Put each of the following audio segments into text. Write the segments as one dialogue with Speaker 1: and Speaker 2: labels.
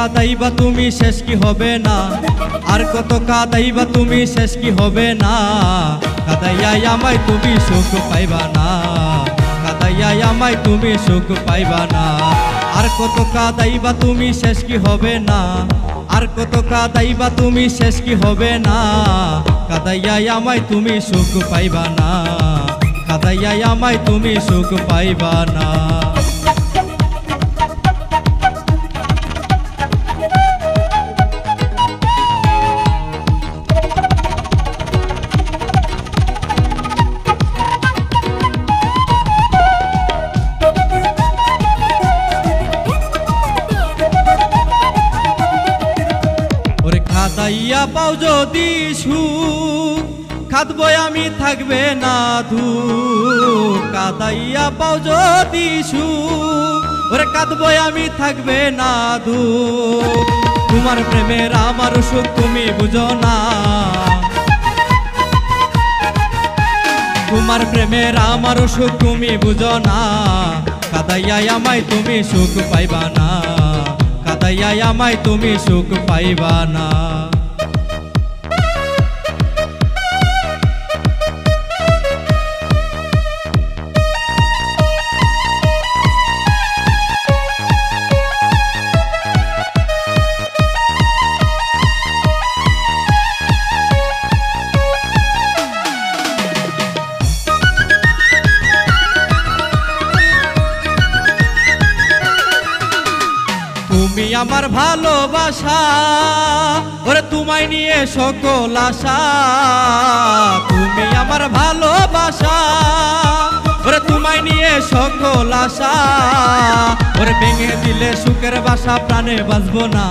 Speaker 1: কাঁদাইবা তুমি শেষ কি হবে না, আর কত কাঁদাইবা তুমি শেষ কি হবে না। কাঁদাইয়া আমায় তুমি সুখ পাইবা না, কাঁদাইয়া আমায় তুমি সুখ পাইবা না। আর কত কাঁদাইবা তুমি শেষ কি হবে না, আর কত কাঁদাইবা তুমি শেষ কি হবে না। কাঁদাইয়া আমায় তুমি সুখ পাইবা না, কাঁদাইয়া আমায় তুমি সুখ পাইবা না। কাঁদাইয়া পাও যদি সুখ খাদবো আমি থাকবে না দুঃখ। কাঁদাইয়া পাও যদি সুখ ওরে কাঁদবো আমি থাকবে না দুঃখ। তোমার প্রেমের আমার সুখ তুমি বুঝো না, তোমার প্রেমের আমার সুখ তুমি বুঝো না। কাঁদাইয়া আমায় তুমি সুখ পাইবা না, কাঁদাইয়া আমায় তুমি সুখ পাইবা না। তুমি আমার ভালোবাসা ওরে তোমায় নিয়ে সকল আশা। তুমি আমার ভালোবাসা ওরে তোমায় নিয়ে সকল আশা। ওরে ভেঙে দিলে সুখের বাসা প্রাণে বাঁচবো না,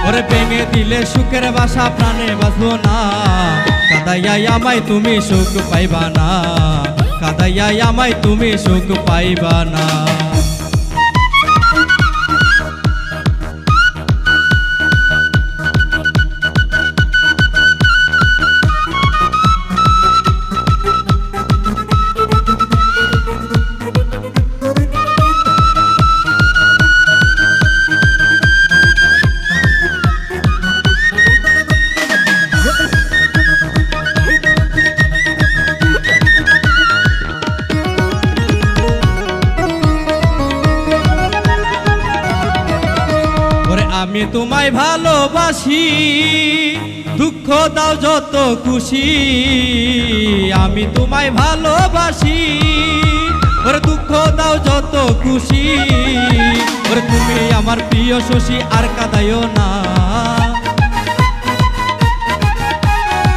Speaker 1: ওরে ভেঙে দিলে সুখের বাসা প্রাণে বাঁচবো না। কাঁদাইয়া আমায় তুমি সুখ পাইবা না, কাঁদাইয়া আমায় তুমি সুখ পাইবা না। আমি তোমায় ভালোবাসি দুঃখ দাও যত খুশি। আমি তোমায় ভালোবাসি ওরে দুঃখ দাও যত খুশি। ওরে তুমি আমার প্রিয় শশী আর কাঁদাইও না,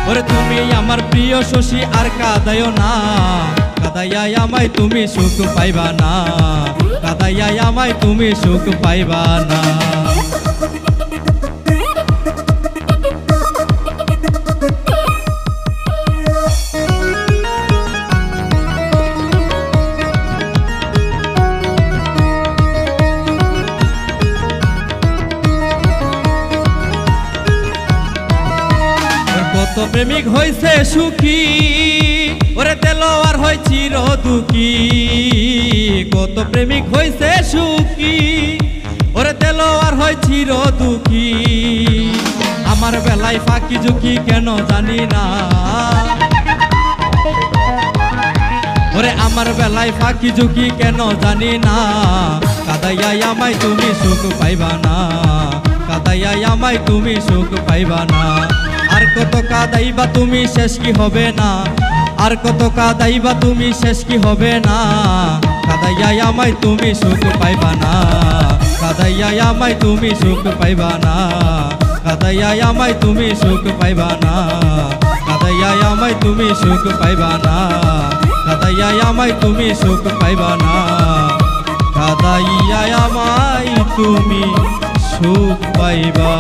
Speaker 1: ওরে তুমি আমার প্রিয় শশী আর কাঁদাইও না। কাঁদাইয়া আমায় তুমি সুখ পাইবা না, কাঁদাইয়া আমায় তুমি সুখ পাইবা না। কত প্রেমিক হইছে সুখী ওরে দেলোয়ার হয় চির দুঃখী। কত প্রেমিক হইছে সুখী ওরে দেলোয়ার হয় চির দুঃখী। আমার বেলায় ফাঁকি ঝুঁকি কেন জানি না, ওরে আমার বেলায় ফাঁকি ঝুঁকি কেন জানি না। কাঁদাইয়া আমায় তুমি সুখ পাইবা না, কাঁদাইয়া আমায় তুমি সুখ পাইবা না। আর কত কাঁদাইবা তুমি শেষ কি হবে না, আর কত কাঁদাইবা তুমি শেষ কি হবে না। কাঁদাইয়া আমায় তুমি সুখ পাইবা না, কাঁদাইয়া আমায় তুমি সুখ পাইবা না। কাঁদাইয়া আমায় তুমি সুখ পাইবা না, কাঁদাইয়া আমায় তুমি সুখ পাইবা না। কাঁদাইয়া আমায় তুমি সুখ পাইবা না, কাঁদাইয়া আমায় তুমি সুখ পাইবা।